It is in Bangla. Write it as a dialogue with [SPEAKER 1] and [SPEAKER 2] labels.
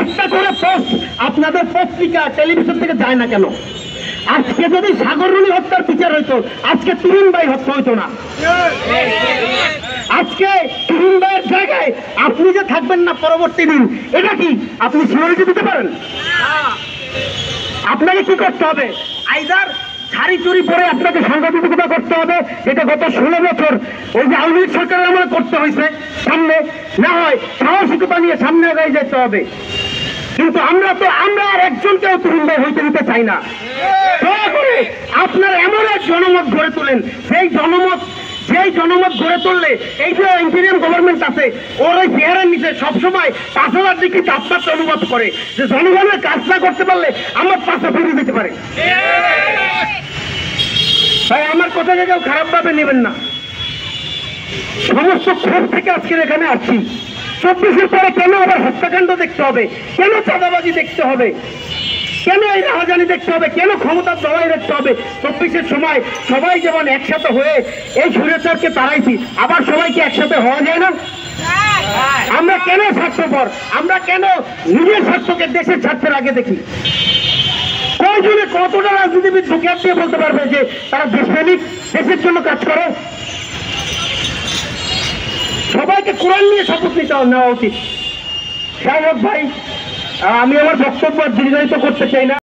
[SPEAKER 1] একটা করে পোস্ট আপনাদের পত্রিকা টেলিভিশন থেকে যায় না কেন? আজকে যদি সাগররুনি হত্যার বিচার হইতো, আজকে তুহিন ভাই হত্যা হইতো না। আজকে তুহিন ভাইয়ের জায়গায় আপনি যে থাকবেন না পরবর্তী দিন, এটা কি আপনি সিওরিটি দিতে পারেন? আপনাকে কি করতে হবে? আইদার শাড়ি চুরি পরে আপনাকে সাংবাদিকতা করতে হবে, এটা গত 16 বছর ওই যে আওয়ামী লীগ সরকারের আমলে করতে হয়েছে। সামনে না হয় সাহসিকতা নিয়ে সামনে এগিয়ে যেতে হবে। কিন্তু আমরা আর একজনকেও তুহিন ভাই হইতে দিতে চাই না। দয়া করে আপনারা এমন এক জনমত গড়ে তোলেন, যেই জনমত গড়ে তুললে এই যে ইন্টারিয়াম গভর্নমেন্ট আছে, ওর ওই চেহারার নিচে সবসময় 5000 ডিগ্রি তাপমাত্রা অনুভব করে, যে জনগণের কাজ না করতে পারলে আমার পাশে ফিরে দিতে পারে। তাই আমার কথাকে কেউ খারাপ ভাবে নেবেন না। সমস্ত ক্ষোভ থেকে আজকের এখানে আসছি। 24-এর পরে কেন আবার হত্যাকাণ্ড দেখতে হবে? কেন চাঁদাবাজি দেখতে হবে? কেন এই রাহাজানি দেখতে হবে? কেন ক্ষমতার লড়াই দেখতে হবে? 24-এর সময় সবাই যেমন একসাথে হয়ে এই স্বৈরাচারকে তাড়াইছি, আবার সবাইকে একসাথে হওয়া যায় না? আমরা কেন স্বার্থপর? আমরা কেন নিজের স্বার্থকে দেশের স্বার্থের আগে দেখি? কয়জনে কতটা রাজনীতিবিদ ঢুকে দিয়ে বলতে পারবে যে তারা দেশপ্রেমিক, দেশের জন্য কাজ করে? সবাইকে কোরআন নিয়ে শপথ নিতে নেওয়া উচিত। যাই হোক ভাই, আমি আমার বক্তব্য দীর্ঘায়িত করতে চাই না।